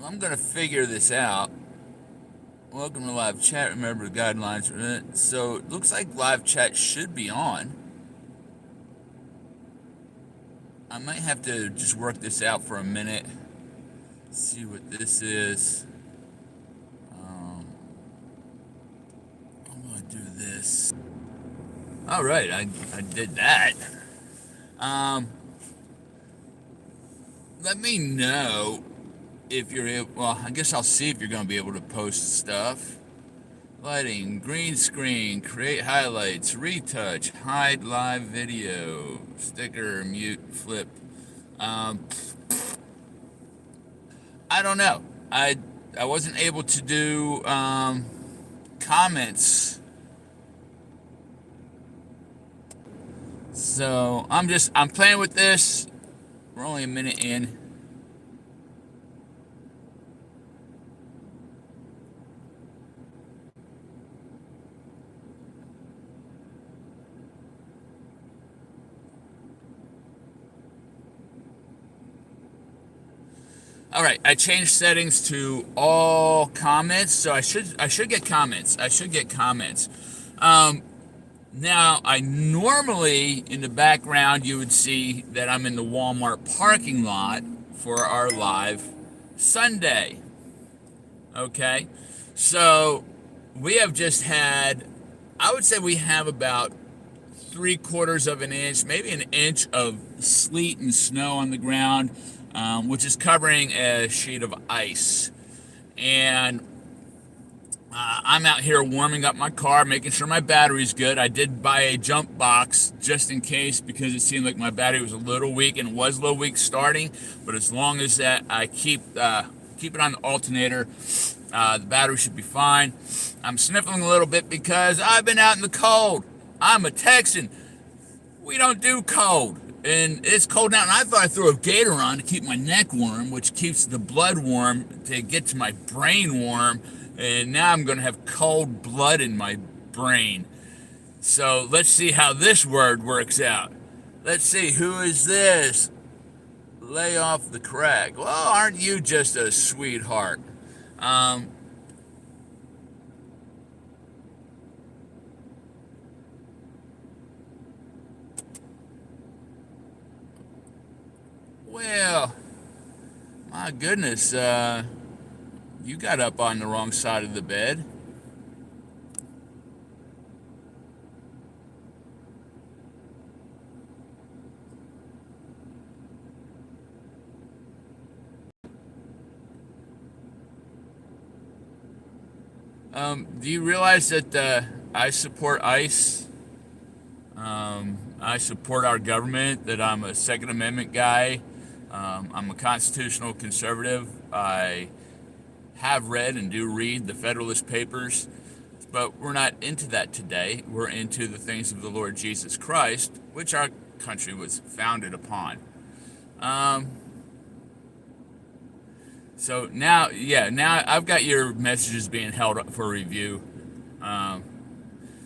I'm going to figure this out. Welcome to live chat. Remember the guidelines for it. So it looks like live chat should be on. I might have to just work this out for a minute. See what this is. I'm going to do this. All right, I did that. Let me know if you're able. Well, I guess I'll see if you're going to be able to post stuff. Lighting, green screen, create highlights, retouch, hide live video, sticker, mute, flip. I don't know. I wasn't able to do comments, so I'm playing with this. We're only a minute in. All right, I changed settings to all comments, so I should get comments. I should get comments. Now, I normally in the background you would see that I'm in the Walmart parking lot for our live Sunday. Okay, so we have just had, I would say we have about 3/4 of an inch, maybe an inch of sleet and snow on the ground, which is covering a sheet of ice. And I'm out here warming up my car, making sure my battery's good. I did buy a jump box just in case because it seemed like my battery was a little weak, and it was a little weak starting. But as long as that I keep it on the alternator, the battery should be fine. I'm sniffling a little bit because I've been out in the cold. I'm a Texan. We don't do cold. And it's cold now, and I thought I threw a gator on to keep my neck warm, which keeps the blood warm to get to my brain warm. And now I'm going to have cold blood in my brain. So let's see how this word works out. Let's see, who is this? Lay off the crack. Well, aren't you just a sweetheart? Well, my goodness, you got up on the wrong side of the bed. Do you realize that I support ICE? I support our government, that I'm a Second Amendment guy. I'm a constitutional conservative. I have read and do read the Federalist Papers, but we're not into that today. We're into the things of the Lord Jesus Christ, which our country was founded upon. So now, yeah, now I've got your messages being held up for review.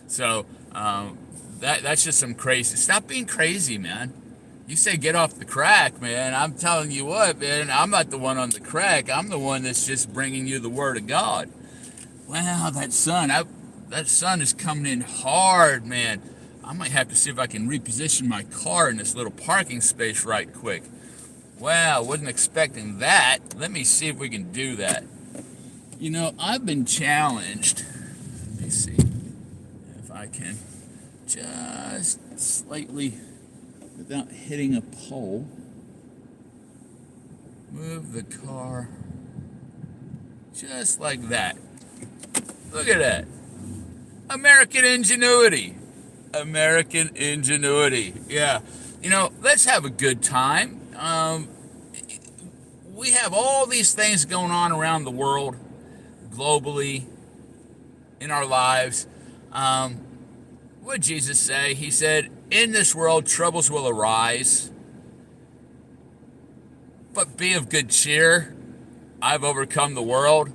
So that's just some crazy. Stop being crazy, man. You say get off the crack, man. I'm telling you what, man. I'm not the one on the crack. I'm the one that's just bringing you the word of God. Wow, that sun is coming in hard, man. I might have to see if I can reposition my car in this little parking space right quick. Wow, wasn't expecting that. Let me see if we can do that. You know, I've been challenged. Let me see if I can just slightly, without hitting a pole, move the car just like that. Look at that. American ingenuity. American ingenuity. Yeah. You know, let's have a good time. We have all these things going on around the world, globally, in our lives. What did Jesus say? He said, in this world, troubles will arise, but be of good cheer. I've overcome the world.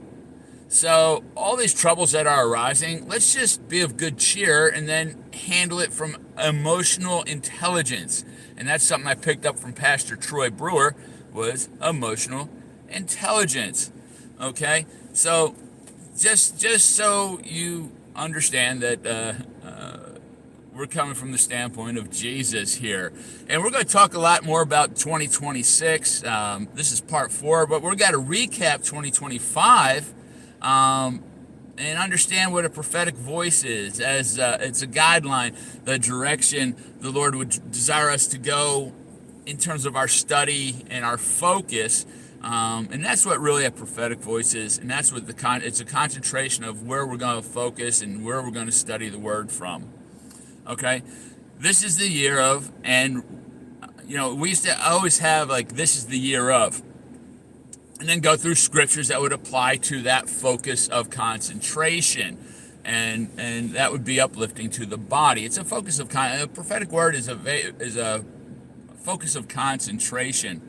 So all these troubles that are arising, let's just be of good cheer and then handle it from emotional intelligence. And that's something I picked up from Pastor Troy Brewer, was emotional intelligence. Okay, so just so you understand that we're coming from the standpoint of Jesus here, and we're going to talk a lot more about 2026. This is part 4, but we're going to recap 2025. And understand what a prophetic voice is, as it's a guideline, the direction the Lord would desire us to go in terms of our study and our focus. And that's what really a prophetic voice is, and that's what it's a concentration of where we're going to focus and where we're going to study the Word from. Okay, this is the year of, and we used to always have like, this is the year of, and then go through scriptures that would apply to that focus of concentration, and that would be uplifting to the body. It's a focus of a prophetic word is a focus of concentration.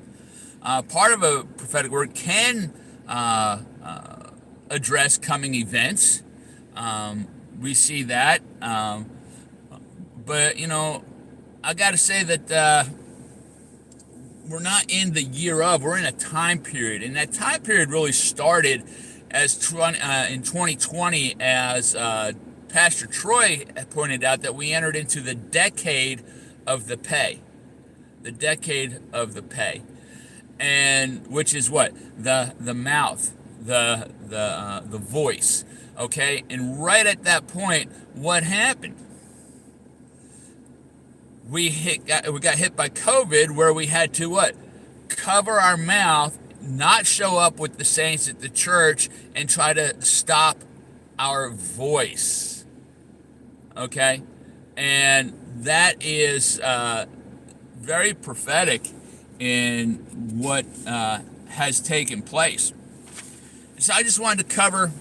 Part of a prophetic word can address coming events. We see that, but I got to say that we're not in the year of, we're in a time period, and that time period really started as in 2020, as Pastor Troy pointed out, that we entered into the decade of the pay. The decade of the pay, and which is what the mouth, the voice. Okay, and right at that point, what happened? We got hit by COVID, where we had to what? Cover our mouth, not show up with the saints at the church, and try to stop our voice. Okay, and that is very prophetic in what has taken place. So I just wanted to cover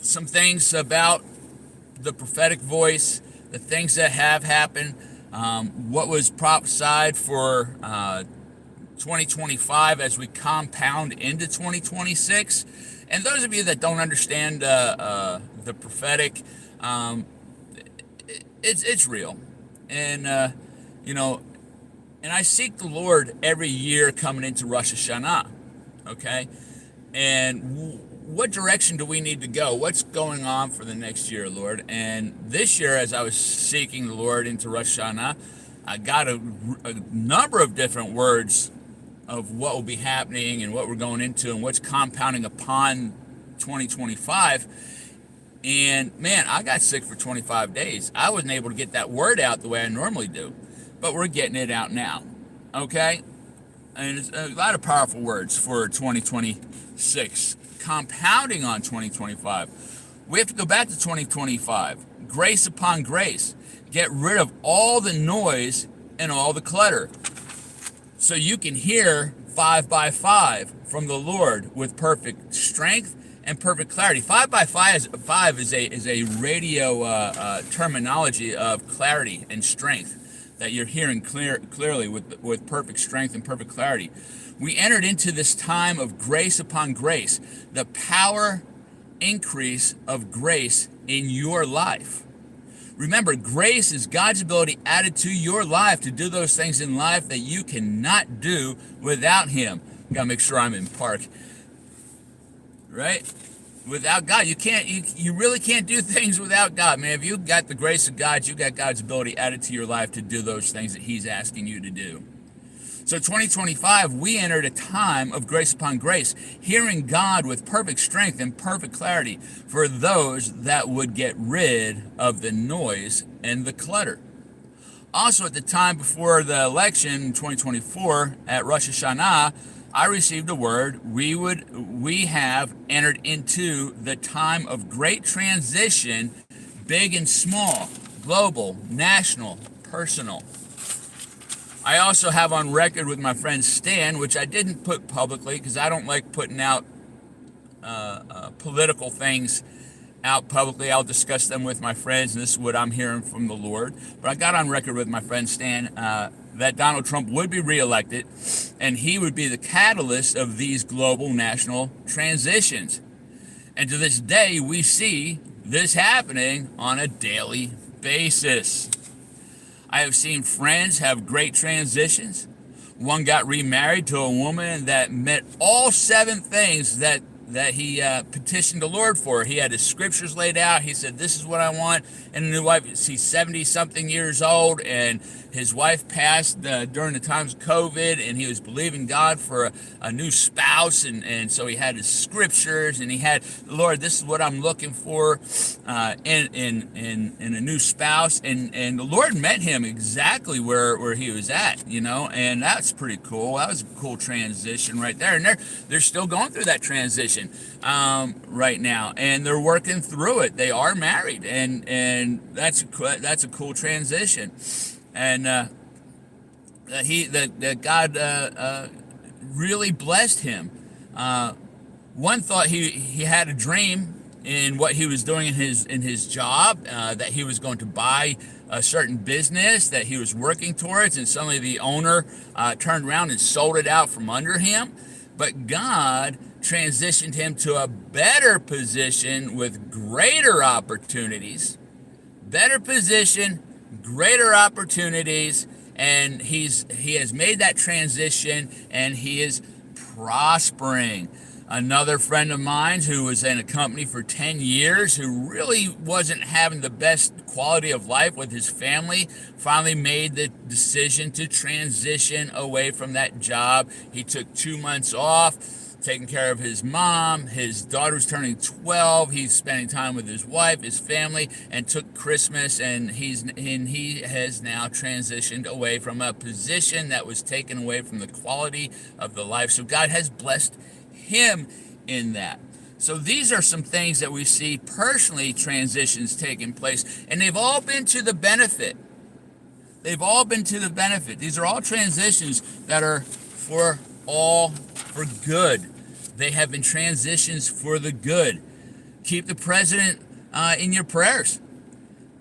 some things about the prophetic voice, the things that have happened, what was prophesied for 2025 as we compound into 2026. And those of you that don't understand the prophetic, it's real. And, and I seek the Lord every year coming into Rosh Hashanah, okay? And what direction do we need to go? What's going on for the next year, Lord? And this year, as I was seeking the Lord into Rosh Hashanah, I got a number of different words of what will be happening and what we're going into and what's compounding upon 2025. And man, I got sick for 25 days. I wasn't able to get that word out the way I normally do, but we're getting it out now, okay? And it's a lot of powerful words for 2026, compounding on 2025. We have to go back to 2025. Grace upon grace. Get rid of all the noise and all the clutter, so you can hear 5 by 5 from the Lord with perfect strength and perfect clarity. 5 by 5 is a radio terminology of clarity and strength, that you're hearing clearly with perfect strength and perfect clarity. We entered into this time of grace upon grace, the power increase of grace in your life. Remember, grace is God's ability added to your life to do those things in life that you cannot do without Him. Gotta make sure I'm in park. Right? Without God, you really can't do things without God, man. If you've got the grace of God, you got God's ability added to your life to do those things that He's asking you to do. So 2025, we entered a time of grace upon grace, hearing God with perfect strength and perfect clarity for those that would get rid of the noise and the clutter. Also, at the time before the election in 2024 at Rosh Hashanah, I received a word. We have entered into the time of great transition, big and small, global, national, personal. I also have on record with my friend Stan, which I didn't put publicly because I don't like putting out political things out publicly. I'll discuss them with my friends, and this is what I'm hearing from the Lord. But I got on record with my friend Stan that Donald Trump would be reelected, and he would be the catalyst of these global national transitions. And to this day, we see this happening on a daily basis. I have seen friends have great transitions. one got remarried to a woman that met all 7 things that he petitioned the Lord for. He had his scriptures laid out. He said, "This is what I want." And a new wife. He's 70-something years old, and his wife passed during the times of COVID, and he was believing God for a new spouse, and so he had his scriptures, and he had, "Lord, this is what I'm looking for in a new spouse," and the Lord met him exactly where he was at, and that's pretty cool. That was a cool transition right there, and they're still going through that transition right now, and they're working through it. They are married, and that's a cool transition, and God really blessed him. One thought he had a dream in what he was doing in his job, that he was going to buy a certain business that he was working towards, and suddenly the owner turned around and sold it out from under him. But God transitioned him to a better position with greater opportunities, better position, greater opportunities, and he has made that transition, and he is prospering. Another friend of mine who was in a company for 10 years, who really wasn't having the best quality of life with his family, finally made the decision to transition away from that job. He took 2 months off, taking care of his mom. His daughter's turning 12. He's spending time with his wife, his family, and took Christmas, and he has now transitioned away from a position that was taken away from the quality of the life. So God has blessed him in that. So these are some things that we see personally, transitions taking place, and they've all been to the benefit. They've all been to the benefit. These are all transitions that are for good. They have been transitions for the good. Keep the president in your prayers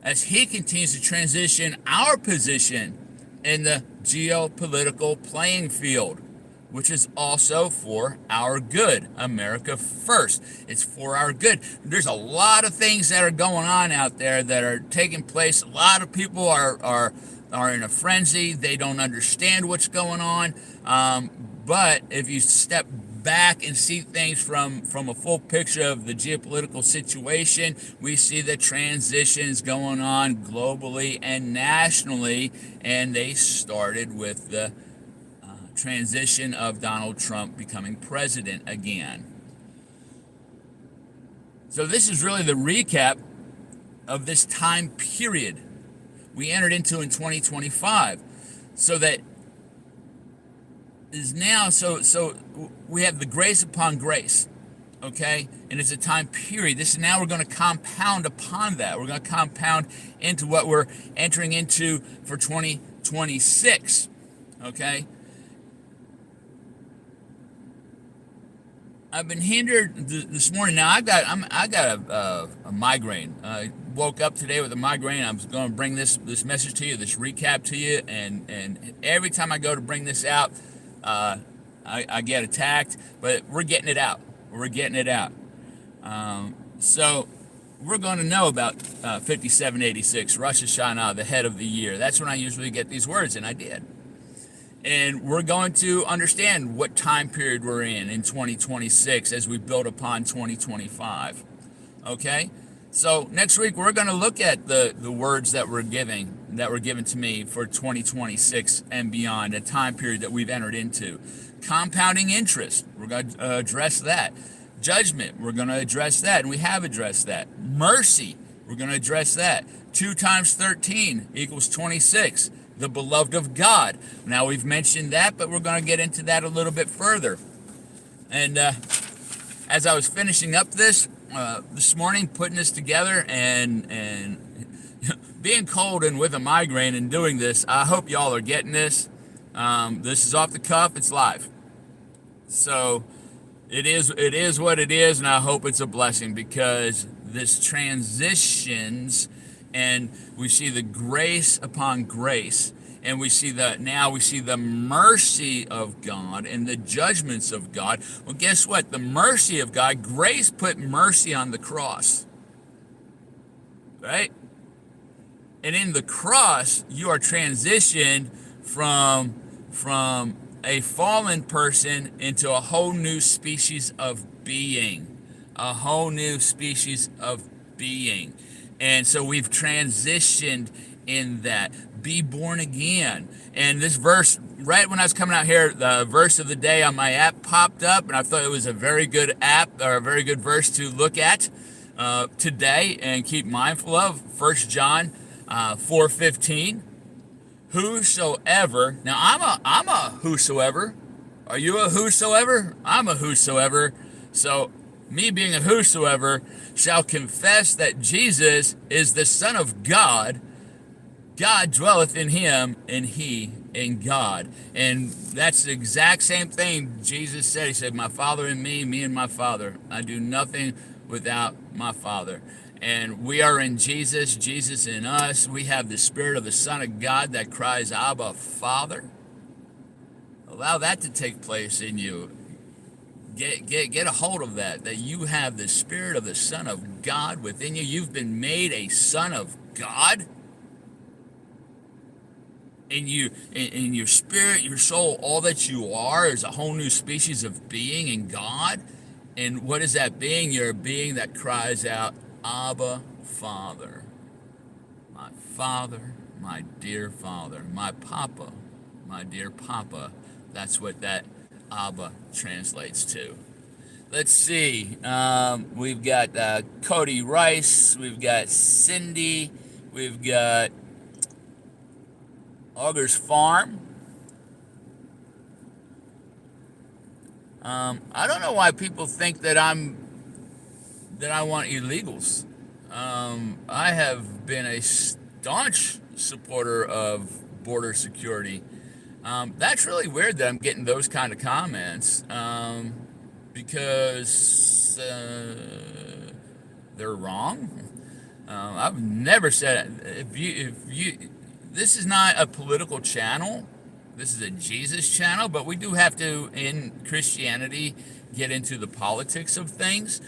as he continues to transition our position in the geopolitical playing field, which is also for our good. America first. It's for our good. There's a lot of things that are going on out there that are taking place. A lot of people are in a frenzy. They don't understand what's going on. But if you step back and see things from a full picture of the geopolitical situation, we see the transitions going on globally and nationally, and they started with the transition of Donald Trump becoming president again. So this is really the recap of this time period we entered into in 2025. So that is now, so we have the grace upon grace, okay? And it's a time period. This is now we're going to compound upon that. We're going to compound into what we're entering into for 2026, okay? I've been hindered this morning. Now I got a migraine. I woke up today with a migraine. I'm going to bring this message to you, this recap to you, and every time I go to bring this out, I get attacked. But we're getting it out. We're getting it out. So we're going to know about 5786, Rosh Hashanah, the head of the year. That's when I usually get these words, and I did. And we're going to understand what time period we're in 2026 as we build upon 2025. Okay? So next week we're going to look at the words that were given to me for 2026 and beyond, a time period that we've entered into. Compounding interest, we're going to address that. Judgment, we're going to address that, and we have addressed that. Mercy, we're going to address that. 2 times 13 equals 26. The beloved of God. Now we've mentioned that, but we're going to get into that a little bit further. And as I was finishing up this morning, putting this together, and being cold and with a migraine and doing this, I hope y'all are getting this. This is off the cuff. It's live. So it is what it is, and I hope it's a blessing, because this transitions, and we see the grace upon grace, and we see the mercy of God and the judgments of God. Well, guess what? The mercy of God, grace put mercy on the cross, right? And in the cross, you are transitioned from a fallen person into a whole new species of being. A whole new species of being. And so we've transitioned in that. Be born again. And this verse, right when I was coming out here, the verse of the day on my app popped up, and I thought it was a very good app, or a very good verse to look at today and keep mindful of. 1 John 4:15. Whosoever. Now I'm a whosoever. Are you a whosoever? I'm a whosoever. So me being a whosoever shall confess that Jesus is the Son of God. God dwelleth in him, and he in God. And that's the exact same thing Jesus said. He said, my Father in me, me and my Father. I do nothing without my Father. And we are in Jesus, Jesus in us. We have the Spirit of the Son of God that cries, Abba, Father. Allow that to take place in you. Get a hold of that you have the Spirit of the Son of God within you. You've been made a son of God. In your spirit, your soul, all that you are is a whole new species of being in God. And what is that being? You're a being that cries out, Abba, Father. My Father, my dear Father. My Papa, my dear Papa. That's what that Abba translates to. Let's see. We've got Cody Rice. We've got Cindy. We've got Augers Farm. I don't know why people think that I want illegals. I have been a staunch supporter of border security. That's really weird that I'm getting those kind of comments, because they're wrong. I've never said if you this is not a political channel. This is a Jesus channel, but we do have to, in Christianity, get into the politics of things.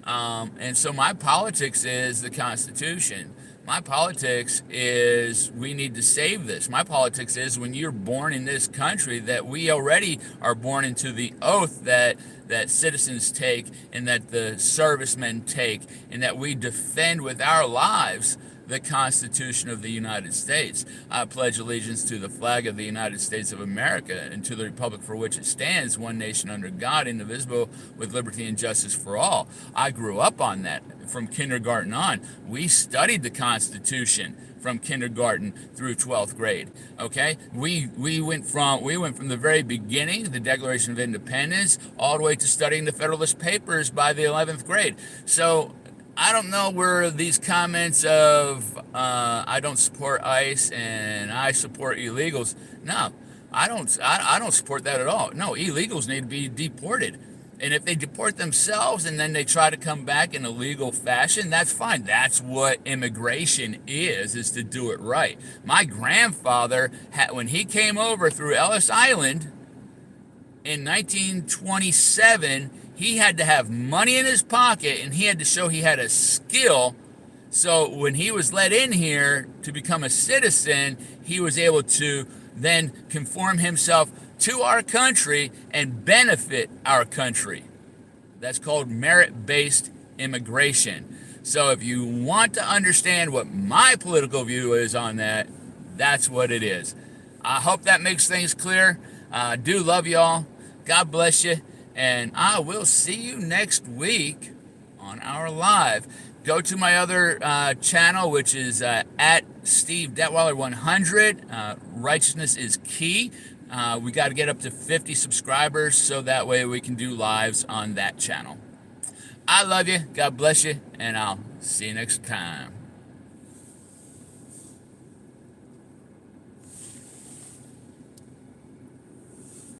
And so my politics is the Constitution. My politics is we need to save this. My politics is when you're born in this country that we already are born into the oath that citizens take and that the servicemen take, and that we defend with our lives the Constitution of the United States. I pledge allegiance to the flag of the United States of America and to the republic for which it stands, one nation under God, indivisible, with liberty and justice for all. I grew up on that from kindergarten on. We studied the Constitution from kindergarten through 12th grade. Okay, we went from the very beginning, the Declaration of Independence, all the way to studying the Federalist Papers by the 11th grade. So I don't know where these comments of I don't support ICE and I support illegals. No, I don't support that at all. No, illegals need to be deported. And if they deport themselves and then they try to come back in a legal fashion, that's fine. That's what immigration is to do it right. My grandfather, when he came over through Ellis Island in 1927, he had to have money in his pocket and he had to show he had a skill. So when he was let in here to become a citizen, he was able to then conform himself to our country and benefit our country. That's called merit-based immigration. So if you want to understand what my political view is on that, that's what it is. I hope that makes things clear. I do love y'all. God bless you. And I will see you next week on our live. Go to my other channel, which is at Steve Detweiler 100. Righteousness is key. We got to get up to 50 subscribers so that way we can do lives on that channel. I love you. God bless you. And I'll see you next time.